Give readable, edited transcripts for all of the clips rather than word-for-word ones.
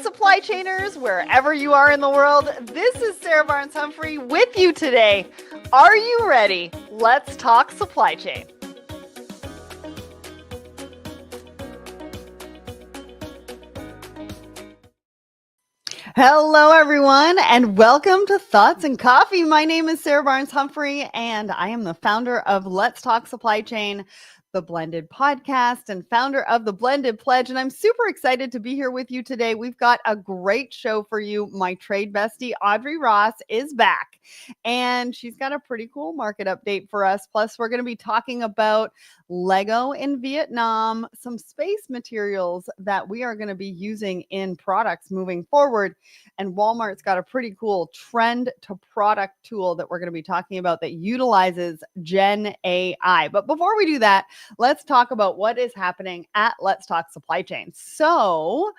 supply chainers, wherever you are in the world. This is Sarah Barnes-Humphrey with you today. Are you ready? Let's talk supply chain. Hello, everyone, and welcome to Thoughts and Coffee. My name is Sarah Barnes-Humphrey, and I am the founder of Let's Talk Supply Chain, the Blended Podcast, and founder of the Blended Pledge. And I'm super excited to be here with you today. We've got a great show for you. My trade bestie, Audrey Ross, is back, and she's got a pretty cool market update for us. Plus, we're going to be talking about Lego in Vietnam, some space materials that we are going to be using in products moving forward. And Walmart's got a pretty cool trend to product tool that we're going to be talking about that utilizes Gen AI. But before we do that, let's talk about what is happening at Let's Talk Supply Chain. So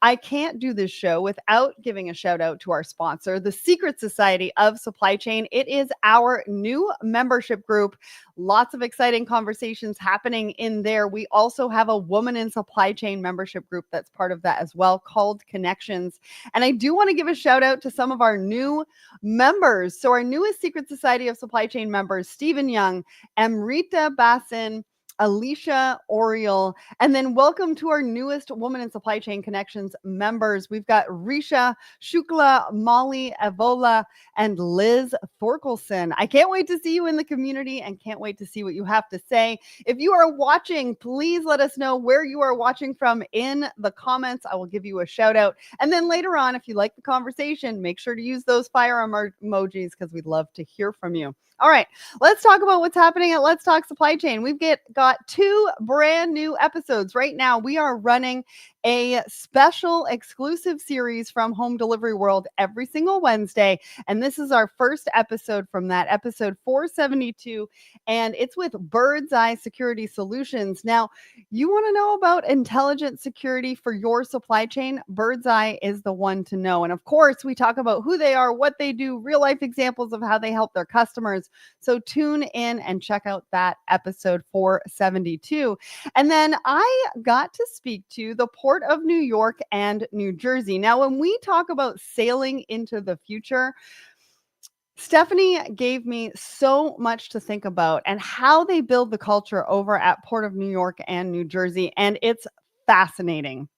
I can't do this show without giving a shout out to our sponsor, the Secret Society of Supply Chain. It is our new membership group. Lots of exciting conversations happening in there. We also have a Woman in Supply Chain membership group that's part of that as well, called Connections. And I do want to give a shout out to some of our new members. So our newest Secret Society of Supply Chain members, Stephen Young, Amrita Basin, Alicia Oriel, and then welcome to our newest Woman in Supply Chain Connections members. We've got Risha Shukla, Molly Avola, and Liz Thorkelson. I can't wait to see you in the community and can't wait to see what you have to say. If you are watching, please let us know where you are watching from in the comments. I will give you a shout out. And then later on, if you like the conversation, make sure to use those fire emojis because we'd love to hear from you. All right, let's talk about what's happening at Let's Talk Supply Chain. We've got two brand new episodes. Right now, we are running a special exclusive series from Home Delivery World every single Wednesday. And this is our first episode from that, episode 472. And it's with Bird's Eye Security Solutions. Now, you want to know about intelligent security for your supply chain? Bird's Eye is the one to know. And of course, we talk about who they are, what they do, real life examples of how they help their customers. So tune in and check out that episode 472. And then I got to speak to the Port of New York and New Jersey. Now, when we talk about sailing into the future, Stephanie gave me so much to think about and how they build the culture over at Port of New York and New Jersey. And it's fascinating.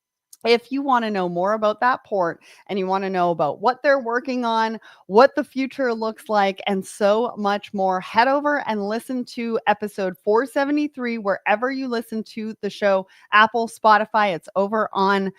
If you want to know more about that port and you want to know about what they're working on, what the future looks like, and so much more, head over and listen to episode 473 wherever you listen to the show, Apple, Spotify. It's over on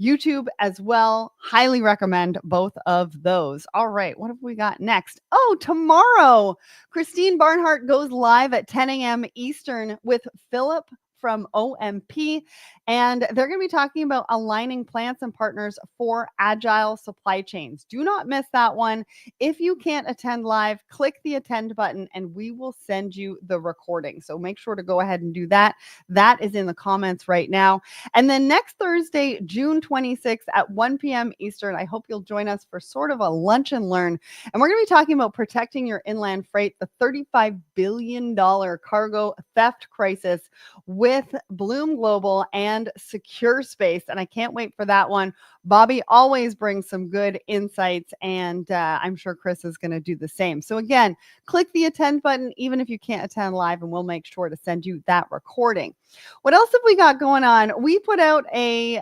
YouTube as well. Highly recommend both of those. All right, what have we got next? Oh, tomorrow, Christine Barnhart goes live at 10 a.m. Eastern with Philip from OMP, and they're going to be talking about aligning plants and partners for agile supply chains. Do not miss that one. If you can't attend live, click the attend button and we will send you the recording. So make sure to go ahead and do that. That is in the comments right now. And then next Thursday, June 26th at 1 p.m. Eastern, I hope you'll join us for sort of a lunch and learn. And we're going to be talking about protecting your inland freight, the $35 billion cargo theft crisis with Bloom Global and Secure Space. And I can't wait for that one. Bobby always brings some good insights, and I'm sure Chris is going to do the same. So again, click the attend button, even if you can't attend live, and we'll make sure to send you that recording. What else have we got going on? We put out a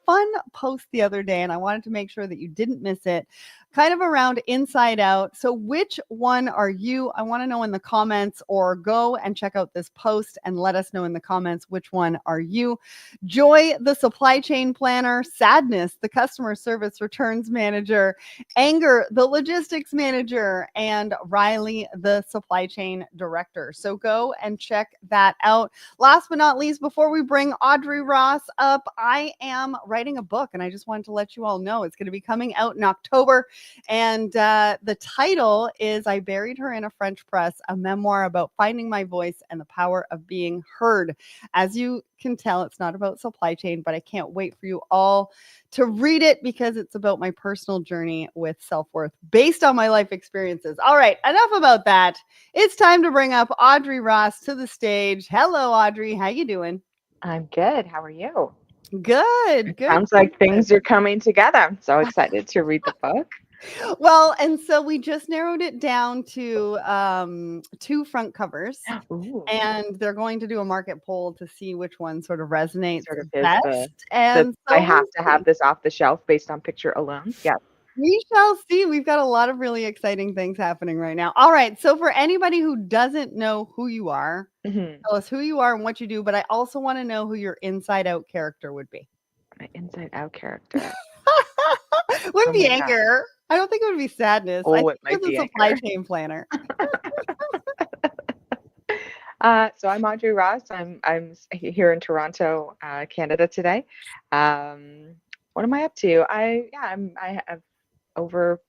fun post the other day, and I wanted to make sure that you didn't miss it, kind of around Inside Out. So which one are you? I want to know in the comments, or go and check out this post and let us know in the comments which one are you. Joy, the supply chain planner; Sadness, the customer service returns manager; Anger, the logistics manager; and Riley, the supply chain director. So go and check that out. Last but not least, before we bring Audrey Ross up, I am writing a book, and I just wanted to let you all know it's going to be coming out in October. And the title is I Buried Her in a French Press, a memoir about finding my voice and the power of being heard. As you can tell, it's not about supply chain, but I can't wait for you all to read it because it's about my personal journey with self-worth based on my life experiences. All right, enough about that. It's time to bring up Audrey Ross to the stage. Hello, Audrey. How you doing? I'm good. How are you? Good, good. Sounds like things are coming together. I'm so excited to read the book. Well, and so we just narrowed it down to 2 front covers, Ooh, and they're going to do a market poll to see which one sort of resonates sort of is best, the and I so have we'll to have see. this off the shelf based on picture alone. Yeah. We shall see. We've got a lot of really exciting things happening right now. All right, so for anybody who doesn't know who you are, Hmm. tell us who you are and what you do, but I also wanna know who your inside out character would be. My inside out character. Oh Wouldn't be my God. anger. I don't think it would be sadness. I Oh, think it might you're the be supply anger. chain planner. So I'm Audrey Ross. Here in Toronto, Canada today. What am I up to? I have over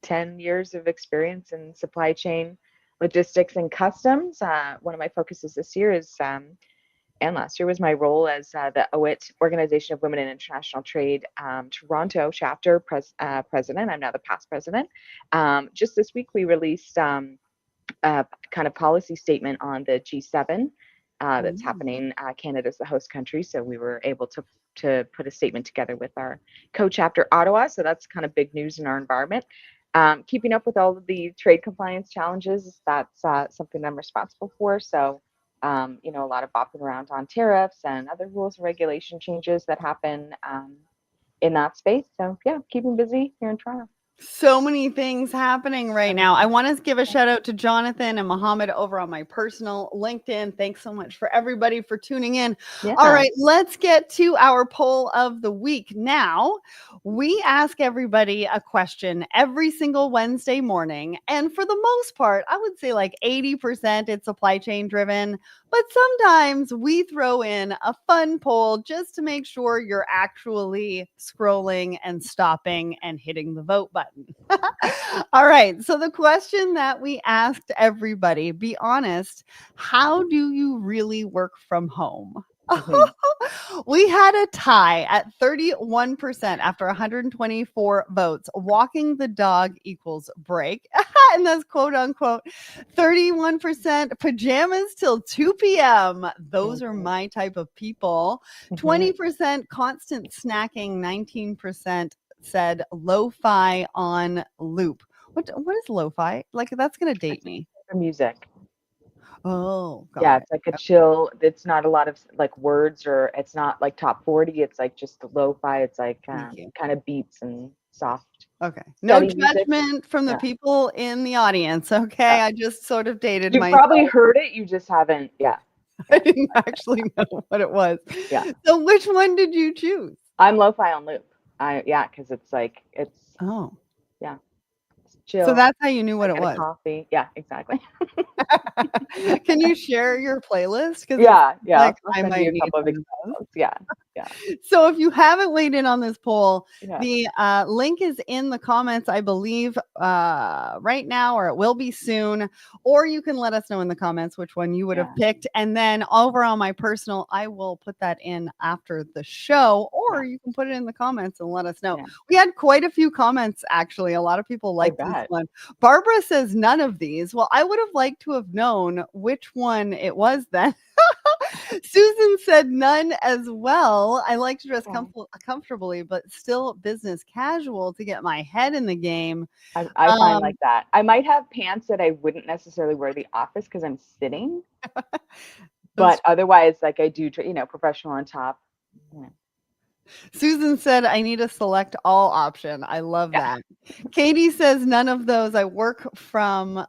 10 years of experience in supply chain, logistics, and customs. One of my focuses this year is and last year was my role as the OIT Organization of Women in International Trade Toronto chapter president. I'm now the past president. Just this week, we released kind of policy statement on the G7 that's Mm. happening. Canada's the host country, so we were able to put a statement together with our co-chapter Ottawa. So that's kind of big news in our environment. Keeping up with all of the trade compliance challenges, that's something I'm responsible for. So, a lot of bopping around on tariffs and other rules and regulation changes that happen in that space. So, yeah, keeping busy here in Toronto. So many things happening right now. I want to give a Yeah. shout out to Jonathan and Mohammed over on my personal LinkedIn. Thanks so much for everybody for tuning in. All Yeah. right, let's get to our poll of the week. Now, we ask everybody a question every single Wednesday morning. And for the most part, I would say like 80% it's supply chain driven. But sometimes we throw in a fun poll just to make sure you're actually scrolling and stopping and hitting the vote button. All right. So, the question that we asked everybody, be honest, how do you really work from home? Hmm. We had a tie at 31% after 124 votes. Walking the dog equals break. And that's quote unquote 31% pajamas till 2 p.m. Those are Hmm. my type of people. Hmm. 20% constant snacking. 19% said lo-fi on loop. What is lo-fi? Like that's gonna date It's me. for music. Oh, got Yeah, it. it's like a chill. It's not a lot of like words, or it's not like top 40. It's like just the lo-fi. It's like Thank you. kind of beats and soft, Okay. No steady music. judgment from the Yeah, people in the audience. yeah. Okay. I just sort of dated You've myself. probably heard it. You just haven't. Yeah, I yeah, didn't actually know what it was. yeah. So which one did you choose? I'm lo-fi on loop. Yeah, because it's like Oh. yeah, it's So chill. that's how you knew I what it get a was. coffee. Yeah, exactly. Can you share your playlist? Because it Yeah, sounds yeah. like I'll I send you might a need couple of one of those. examples. Yeah, yeah, So if you haven't weighed in on this poll, yeah, the link is in the comments, I believe, right now, or it will be soon. Or you can let us know in the comments which one you would have yeah, picked. And then over on my personal, I will put that in after the show, yeah, or you can put it in the comments and let us know. yeah. We had quite a few comments, actually. A lot of people I liked this bet. one. Barbara says none of these. Well, I would have liked to have known which one it was then. Susan said none as well. I like to dress Yeah. comfortably, but still business casual to get my head in the game. I find Um, like that. I might have pants that I wouldn't necessarily wear to the office because I'm sitting, but that's- otherwise, like I do, professional on top. Yeah. Susan said I need a select all option. I love Yeah. that. Katie says none of those. I work from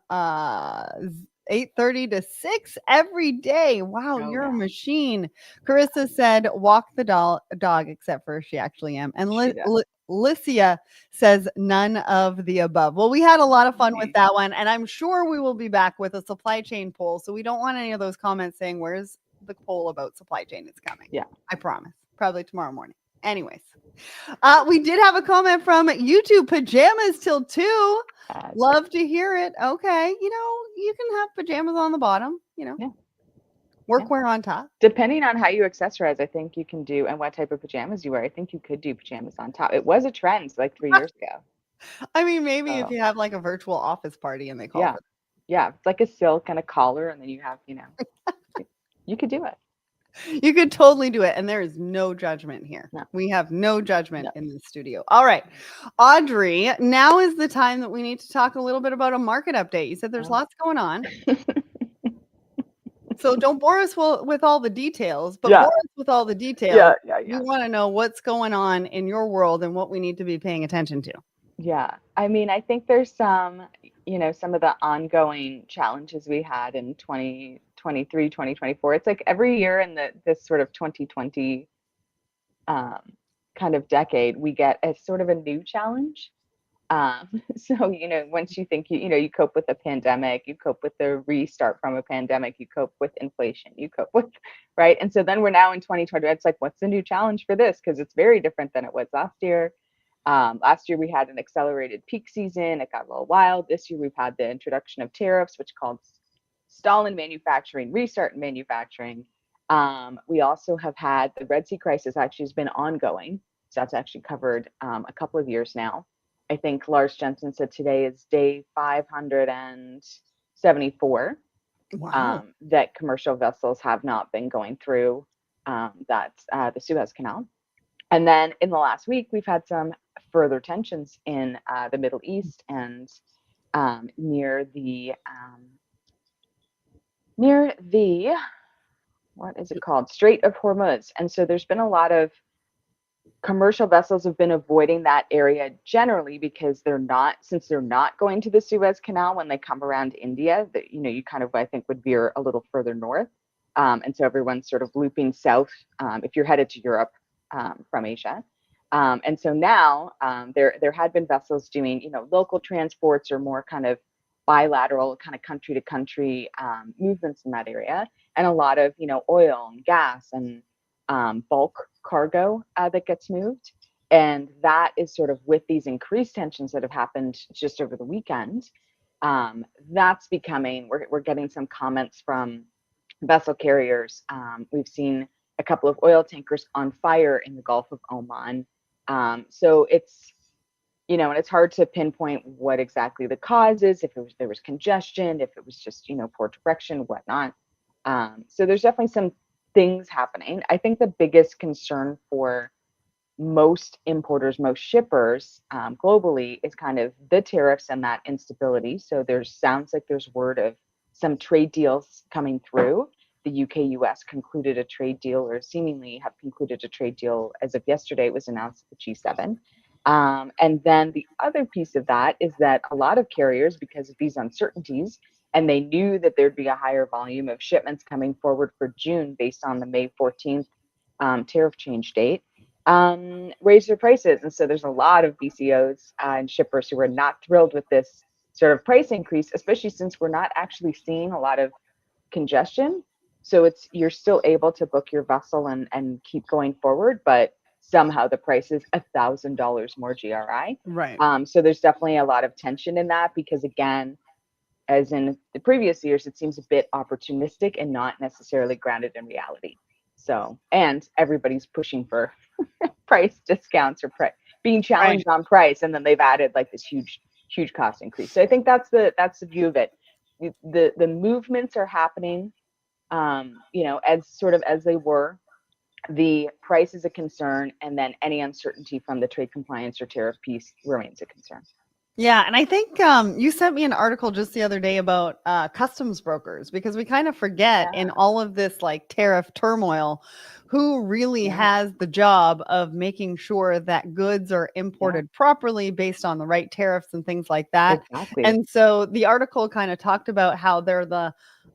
8:30 to 6 every day. Wow, Oh you're a yeah, machine. Carissa said walk the dog, except for she actually am. And she does. Licia says none of the above. Well, we had a lot of fun with Nice. that one, and I'm sure we will be back with a supply chain poll. So we don't want any of those comments saying, "Where's the poll about supply chain?" It's coming. Yeah. I promise. Probably tomorrow morning. Anyways, we did have a comment from YouTube pajamas till 2. It's like Love to hear it. Okay. You can have pajamas on the bottom, yeah, yeah. workwear on top. Depending on how you accessorize, I think you can do and what type of pajamas you wear. I think you could do pajamas on top. It was a trend like 3 years ago. I mean, maybe if So you have like a virtual office party and they call yeah, for yeah. It's like a silk and a collar, and then you have, you could do it. You could totally do it. And there is no judgment here. No, We have no judgment no. in this studio. All right. Audrey, now is the time that we need to talk a little bit about a market update. You said there's Oh. lots going on. So don't bore us with all the details, but Yeah, bore us with all the details. yeah, yeah, We yeah. want to know what's going on in your world and what we need to be paying attention to. Yeah. I mean, I think there's some, some of the ongoing challenges we had in 2023, 2024. It's like every year in this sort of 2020 um, kind of decade, we get a sort of a new challenge. So, once you think you cope with a pandemic, you cope with the restart from a pandemic, you cope with inflation, you cope with, right? And so then we're now in 2020. It's like, what's the new challenge for this? Because it's very different than it was last year. Last year we had an accelerated peak season. It got a little wild. This year we've had the introduction of tariffs, which called stall in manufacturing, restart in manufacturing. We also have had the Red Sea crisis actually has been ongoing. So that's actually covered a couple of years now. I think Lars Jensen said today is day 574 Wow. that commercial vessels have not been going through the Suez Canal. And then in the last week, we've had some further tensions in the Middle East and near the what is it called? Strait of Hormuz. And so there's been a lot of commercial vessels have been avoiding that area generally because since they're not going to the Suez Canal when they come around India, that you kind of I think would veer a little further north. And so everyone's sort of looping south if you're headed to Europe from Asia. And so now there had been vessels doing local transports or more kind of bilateral kind of country to country movements in that area, and a lot of oil and gas and bulk cargo that gets moved. And that is sort of with these increased tensions that have happened just over the weekend. That's becoming, we're getting some comments from vessel carriers. We've seen a couple of oil tankers on fire in the Gulf of Oman. So it's, and it's hard to pinpoint what exactly the cause is, if there was congestion, if it was just, poor direction, whatnot. So there's definitely some things happening. I think the biggest concern for most importers, most shippers globally is kind of the tariffs and that instability. So sounds like there's word of some trade deals coming through. The UK-US concluded a trade deal, or seemingly have concluded a trade deal as of yesterday. It was announced at the G7. And then the other piece of that is that a lot of carriers, because of these uncertainties, and they knew that there'd be a higher volume of shipments coming forward for June based on the May 14th tariff change date, raise their prices. And so there's a lot of BCOs and shippers who are not thrilled with this sort of price increase, especially since we're not actually seeing a lot of congestion. So you're still able to book your vessel and keep going forward, but somehow the price is $1,000 more GRI. Right. So there's definitely a lot of tension in that because, again, as in the previous years, it seems a bit opportunistic and not necessarily grounded in reality. So, and everybody's pushing for price discounts or being challenged on price, and then they've added like this huge cost increase. So I think that's the view of it. The movements are happening, as they were. The price is a concern, and then any uncertainty from the trade compliance or tariff piece remains a concern. Yeah, and I think you sent me an article just the other day about customs brokers, because we kind of forget in all of this like tariff turmoil who really has the job of making sure that goods are imported properly based on the right tariffs and things like that. Exactly. And so the article kind of talked about how they're the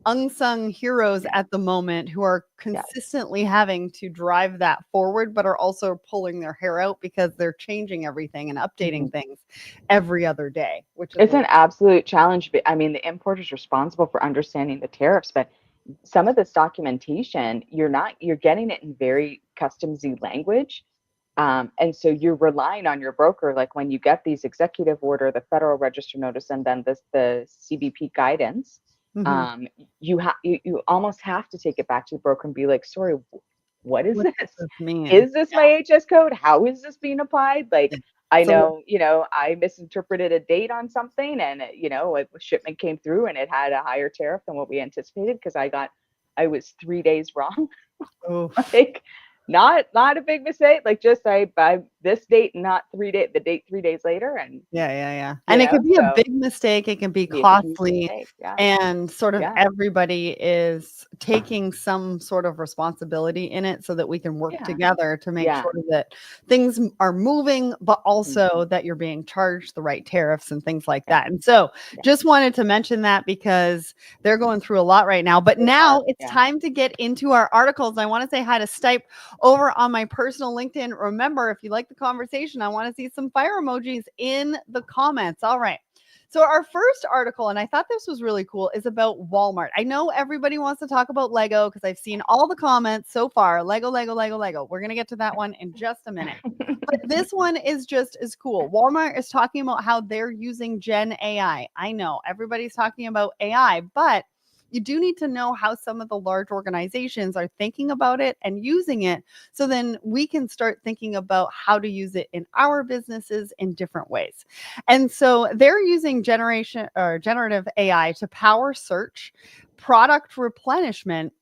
unsung heroes at the moment who are consistently having to drive that forward, but are also pulling their hair out because they're changing everything and updating things every other day, which is it's an absolute challenge. I mean, the importer's responsible for understanding the tariffs, but some of this documentation, you're getting it in very customsy language. And so you're relying on your broker, like when you get these executive order, the Federal Register notice, and then the CBP guidance, you almost have to take it back to the broker and be like, sorry, what is this? Is this my HS code? How is this being applied? Like, I know, I misinterpreted a date on something, and a shipment came through and it had a higher tariff than what we anticipated because I got I was 3 days wrong. Oof. Like, not a big mistake. Like, just I by this date, not 3 days, the date 3 days later, and Yeah, yeah, yeah. And it could be a so big mistake, it can be it can be a huge costly, mistake. Yeah, and sort of yeah, everybody is taking some sort of responsibility in it so that we can work yeah, together to make yeah. sure that things are moving, but also Mhm. that you're being charged the right tariffs and things like Yeah, that. And so yeah. just wanted to mention that because they're going through a lot right now. But They are. now it's Yeah. time to get into our articles. I want to say hi to Stipe over on my personal LinkedIn. Remember, if you like the conversation, I want to see some fire emojis in the comments. All right. So, our first article, and I thought this was really cool, is about Walmart. I know everybody wants to talk about Lego because I've seen all the comments so far. Lego, Lego, Lego, Lego. We're going to get to that one in just a minute. But this one is just as cool. Walmart is talking about how they're using Gen AI. I know everybody's talking about AI, but you do need to know how some of the large organizations are thinking about it and using it. So then we can start thinking about how to use it in our businesses in different ways. And so they're using generation or generative AI to power search, product replenishment,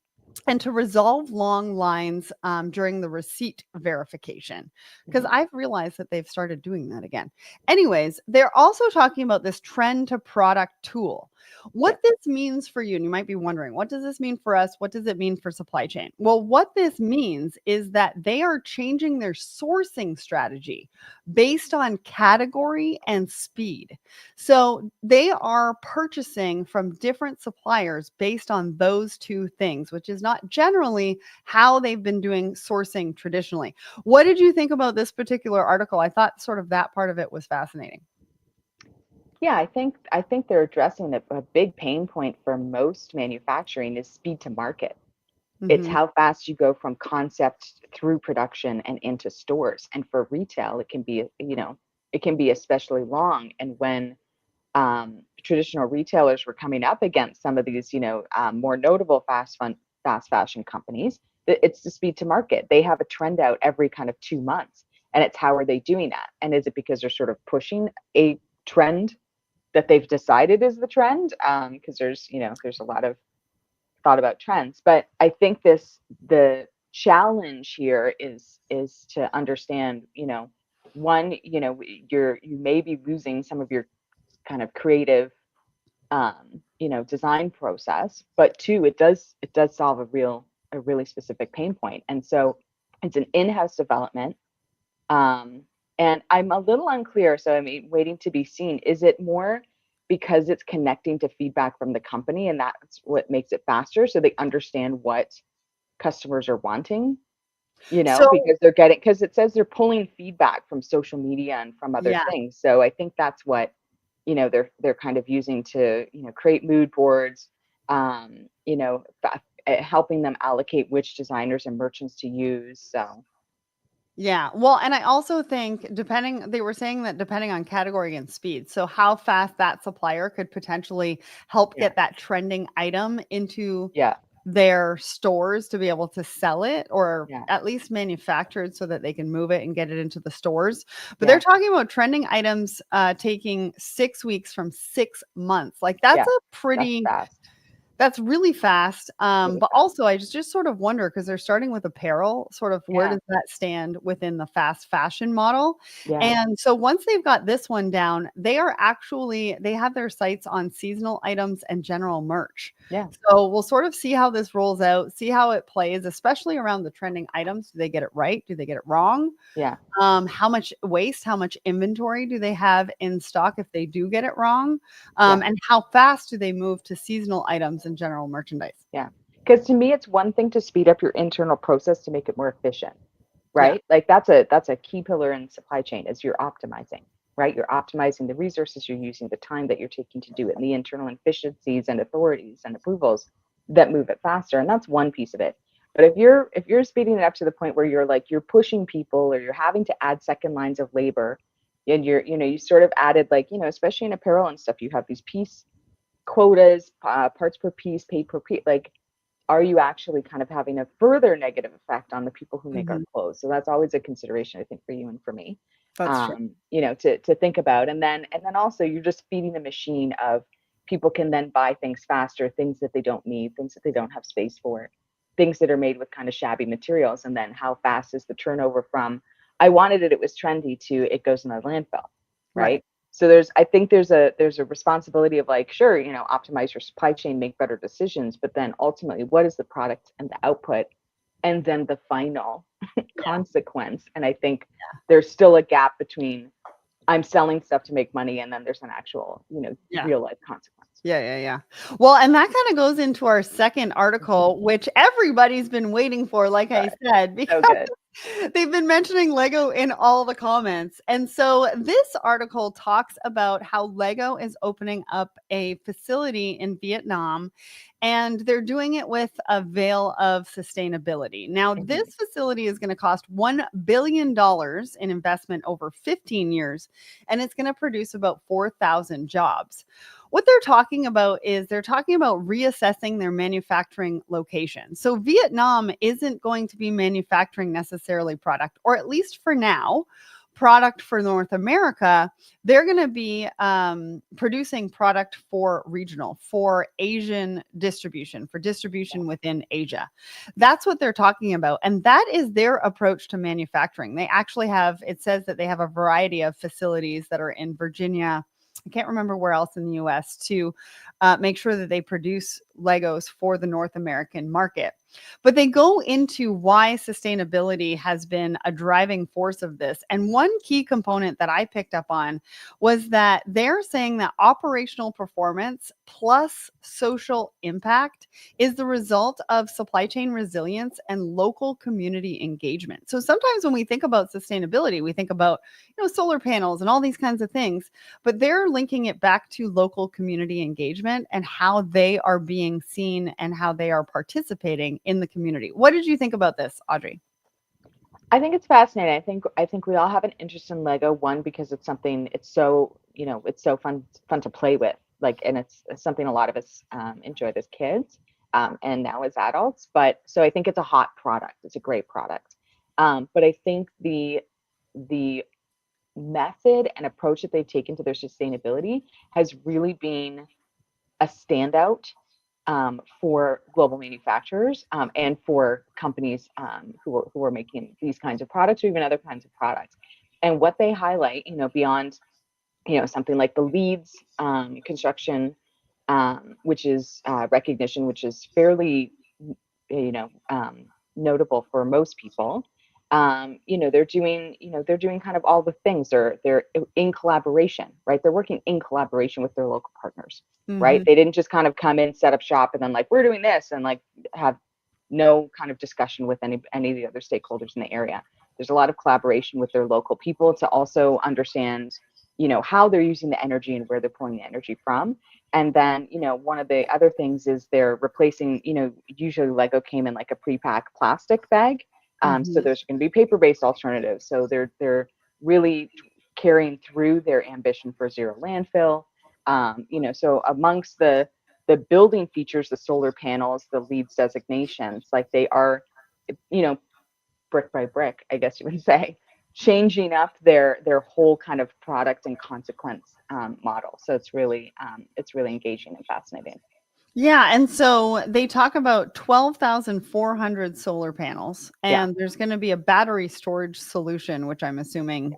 and to resolve long lines during the receipt verification, because Mhm. I've realized that they've started doing that again. Anyways, they're also talking about this trend to product tool. Yeah. What this means for you, and you might be wondering, what does this mean for us? What does it mean for supply chain? Well, what this means is that they are changing their sourcing strategy based on category and speed. So they are purchasing from different suppliers based on those two things, which is not generally how they've been doing sourcing traditionally. What did you think about this particular article? I thought sort of that part of it was fascinating. Yeah, I think they're addressing a big pain point for most manufacturing is speed to market. It's Hmm. how fast you go from concept through production and into stores. And for retail, it can be especially long. And when traditional retailers were coming up against some of these, more notable fast fashion companies, it's the speed to market. They have a trend out every kind of 2 months. And it's how are they doing that? And is it because they're sort of pushing a trend that they've decided is the trend? Because there's a lot of thought about trends, but I think the challenge here is to understand, one, you may be losing some of your kind of creative, design process, but two, it does solve a really specific pain point, and so it's an in-house development. um, and I'm a little unclear, so I mean, waiting to be seen. Is it more because it's connecting to feedback from the company and that's what makes it faster so they understand what customers are wanting, So, because they're getting, because it says they're pulling feedback from social media and from other yeah. things. So I think that's what, they're kind of using to, create mood boards, helping them allocate which designers and merchants to use. So Yeah. Well, and I also think they were saying that depending on category and speed. So how fast that supplier could potentially help yeah, get that trending item into yeah, their stores to be able to sell it, or yeah, at least manufactured so that they can move it and get it into the stores. But they're yeah, talking about trending items taking 6 weeks from 6 months. Like that's yeah. a That's pretty fast. that's really fast. Really But fast. also I just sort of wonder because they're starting with apparel, sort of where Yeah, does that stand within the fast fashion model? yeah, And so once they've got this one down, they have their sights on seasonal items and general merch. yeah, So we'll sort of see how this rolls out, see how it plays, especially around the trending items. Do they get it right? Do they get it wrong? yeah, How much waste, how much inventory do they have in stock if they do get it wrong? yeah, And how fast do they move to seasonal items and general merchandise? yeah. Because to me, it's one thing to speed up your internal process to make it more efficient, Yeah. right? Like that's a key pillar in supply chain is you're optimizing, right? You're optimizing the resources you're using, the time that you're taking to do it, and the internal efficiencies and authorities and approvals that move it faster. And that's one piece of it. But if you're speeding it up to the point where you're pushing people or you're having to add second lines of labor, and you sort of added, like, especially in apparel and stuff, you have these piece quotas, parts per piece, paid per piece. Like, are you actually kind of having a further negative effect on the people who make our Mhm. clothes? So that's always a consideration, I think, for you and for me, That's true. to think about. And then also you're just feeding the machine of people can then buy things faster, things that they don't need, things that they don't have space for, things that are made with kind of shabby materials. And then how fast is the turnover from I wanted it, it was trendy, to it goes in the landfill, Right. right? So I think there's a responsibility of like, sure, optimize your supply chain, make better decisions, but then ultimately, what is the product and the output, and then the final consequence? And I think there's still a gap between I'm selling stuff to make money, and then there's an actual, real life consequence. Yeah. Well, and that kind of goes into our second article, which everybody's been waiting for, like I said, because So good. they've been mentioning Lego in all the comments. And so this article talks about how Lego is opening up a facility in Vietnam, and they're doing it with a veil of sustainability. Now, this facility is going to cost $1 billion in investment over 15 years, and it's going to produce about 4,000 jobs. What they're talking about is they're talking about reassessing their manufacturing location. So Vietnam isn't going to be manufacturing necessarily product, or at least for now, product for North America. They're going to be producing product for regional, for Asian distribution, for distribution within Asia. That's what they're talking about. And that is their approach to manufacturing. They actually have, it says that they have a variety of facilities that are in Virginia. I can't remember where else in the US to make sure that they produce Legos for the North American market. But they go into why sustainability has been a driving force of this. And one key component that I picked up on was that they're saying that operational performance plus social impact is the result of supply chain resilience and local community engagement. So sometimes when we think about sustainability, we think about, solar panels and all these kinds of things, but they're linking it back to local community engagement and how they are being seen and how they are participating in the community. What did you think about this, Audrey? I think it's fascinating. I think we all have an interest in Lego. One, because it's something, it's so fun to play with. Like, and it's something a lot of us enjoyed as kids, and now as adults. But so I think it's a hot product. It's a great product. But I think the method and approach that they've taken to their sustainability has really been a standout for global manufacturers, and for companies who are making these kinds of products, or even other kinds of products. And what they highlight, beyond something like the LEEDs construction, which is recognition, which is fairly notable for most people. They're doing kind of all the things. They're in collaboration, right? They're working in collaboration with their local partners, right? They didn't just kind of come in, set up shop, and then like, we're doing this, and like have no kind of discussion with any of the other stakeholders in the area. There's a lot of collaboration with their local people to also understand, how they're using the energy and where they're pulling the energy from. And then, one of the other things is they're replacing, usually Lego came in like a pre-packed plastic bag. So there's going to be paper-based alternatives. So they're really carrying through their ambition for zero landfill. So amongst the building features, the solar panels, the LEEDs designations, like they are, brick by brick, I guess you would say, changing up their whole kind of product and consequence model. So it's really engaging and fascinating. Yeah, and so they talk about 12,400 solar panels, Yeah. and there's going to be a battery storage solution, which I'm assuming,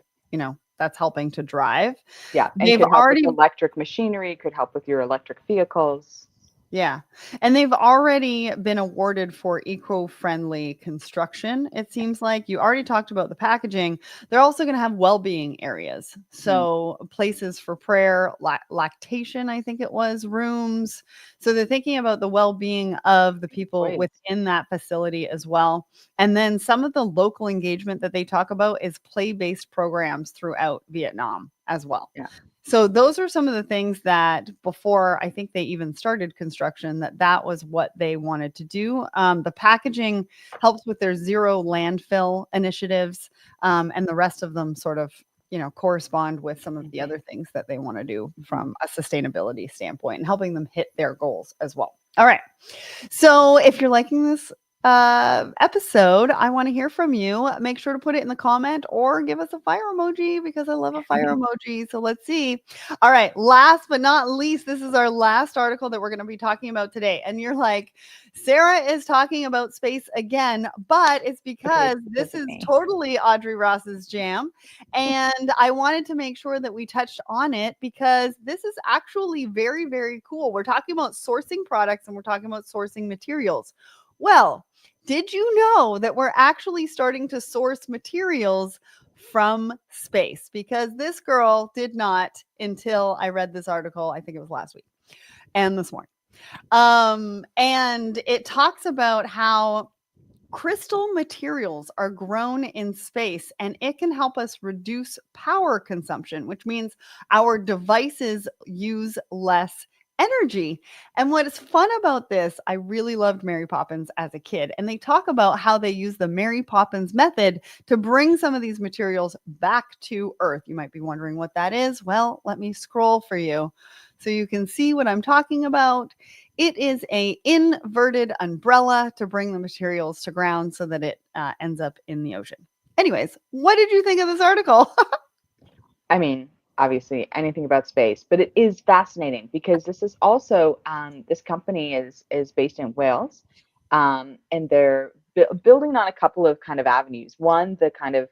that's helping to drive. Yeah, and They've could help with already electric machinery, could help with your electric vehicles. Yeah. And they've already been awarded for eco-friendly construction. It seems like you already talked about the packaging. They're also going to have well-being areas. So places for prayer, lactation, I think it was, rooms. So they're thinking about the well-being of the people within that facility as well. And then some of the local engagement that they talk about is play-based programs throughout Vietnam as well. Yeah. So those are some of the things that before I think they even started construction, that was what they wanted to do. The packaging helps with their zero landfill initiatives, and the rest of them sort of, correspond with some of the other things that they want to do from a sustainability standpoint and helping them hit their goals as well. All right. So if you're liking this episode, I want to hear from you. Make sure to put it in the comment or give us a fire emoji because I love a fire emoji. So let's see. All right. Last but not least, this is our last article that we're going to be talking about today. And you're like, Sarah is talking about space again, but it's because this is totally Audrey Ross's jam. And I wanted to make sure that we touched on it because this is actually very, very cool. We're talking about sourcing products and we're talking about sourcing materials. Well, did you know that we're actually starting to source materials from space? Because this girl did not until I read this article. I think it was last week and this morning. And it talks about how crystal materials are grown in space and it can help us reduce power consumption, which means our devices use less energy. And what is fun about this, I really loved Mary Poppins as a kid, and they talk about how they use the Mary Poppins method to bring some of these materials back to Earth. You might be wondering what that is. Well, let me scroll for you so you can see what I'm talking about. It is a inverted umbrella to bring the materials to ground so that it ends up in the ocean. Anyways, what did you think of this article? I mean, obviously anything about space, but it is fascinating because this is also this company is based in Wales, and they're building on a couple of kind of avenues. One, the kind of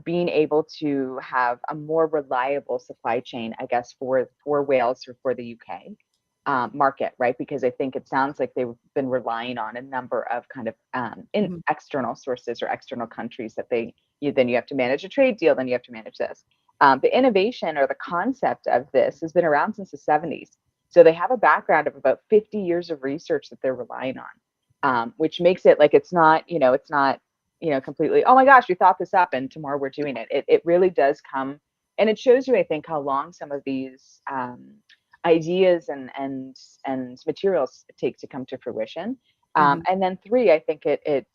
being able to have a more reliable supply chain, I guess, for Wales or for the UK market, right? Because I think it sounds like they've been relying on a number of kind of external sources or external countries that then you have to manage a trade deal, then you have to manage this. The innovation or the concept of this has been around since the 70s. So they have a background of about 50 years of research that they're relying on, which makes it like it's not completely, oh my gosh, we thought this up and tomorrow we're doing it. It really does come, and it shows you, I think, how long some of these ideas and materials take to come to fruition. And then three, I think it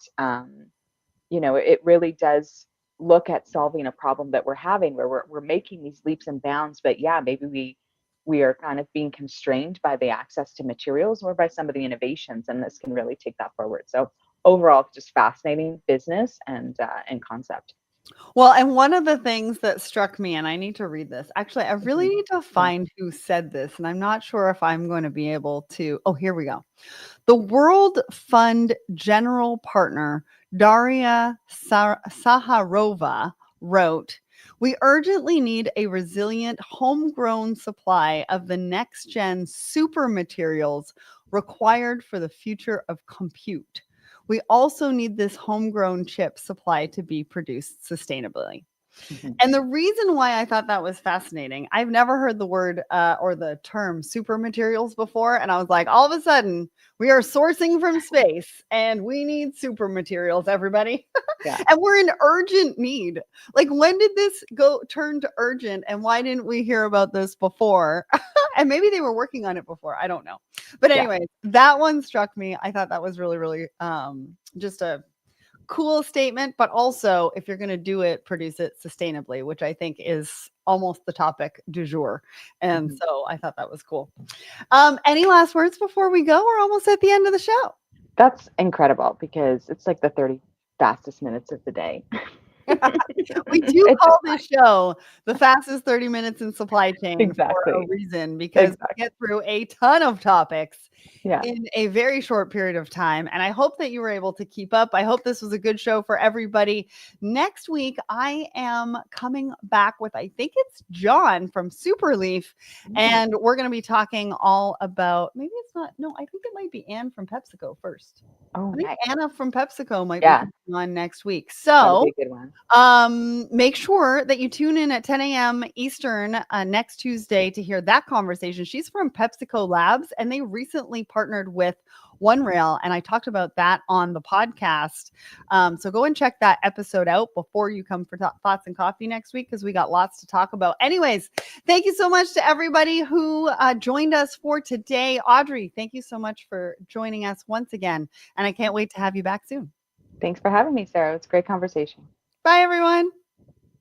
really does look at solving a problem that we're having where we're making these leaps and bounds, but yeah, maybe we are kind of being constrained by the access to materials or by some of the innovations, and this can really take that forward. So overall, just fascinating business and concept. Well, and one of the things that struck me, and I need to read this. Actually, I really need to find who said this, and I'm not sure if I'm going to be able to. Oh, here we go. The World Fund General Partner, Daria Saharova, wrote, "We urgently need a resilient, homegrown supply of the next gen super materials required for the future of compute. We also need this homegrown chip supply to be produced sustainably." And the reason why I thought that was fascinating, I've never heard the word or the term super materials before. And I was like, all of a sudden, we are sourcing from space and we need super materials, everybody. Yeah. And we're in urgent need. Like, when did this turn to urgent? And why didn't we hear about this before? And maybe they were working on it before. I don't know. But anyway, that one struck me. I thought that was really, really just a cool statement, but also if you're going to do it, produce it sustainably, which I think is almost the topic du jour. And so I thought that was cool. Any last words before we go? We're almost at the end of the show. That's incredible because it's like the 30 fastest minutes of the day. We do call this show the fastest 30 minutes in supply chain for a reason, because we get through a ton of topics in a very short period of time. And I hope that you were able to keep up. I hope this was a good show for everybody. Next week, I am coming back with, I think it's John from Superleaf. And we're going to be talking all about, maybe it's not, no, I think it might be Anne from PepsiCo first. Oh, I think nice. Anna from PepsiCo might be coming on next week. So be a good one. make sure that you tune in at 10 a.m. Eastern next Tuesday to hear that conversation. She's from PepsiCo Labs, and they recently partnered with OneRail, and I talked about that on the podcast. So go and check that episode out before you come for Thoughts and Coffee next week, because we got lots to talk about. Anyways, thank you so much to everybody who joined us for today. Audrey, thank you so much for joining us once again, and I can't wait to have you back soon. Thanks for having me, Sarah. It's a great conversation. Bye, everyone.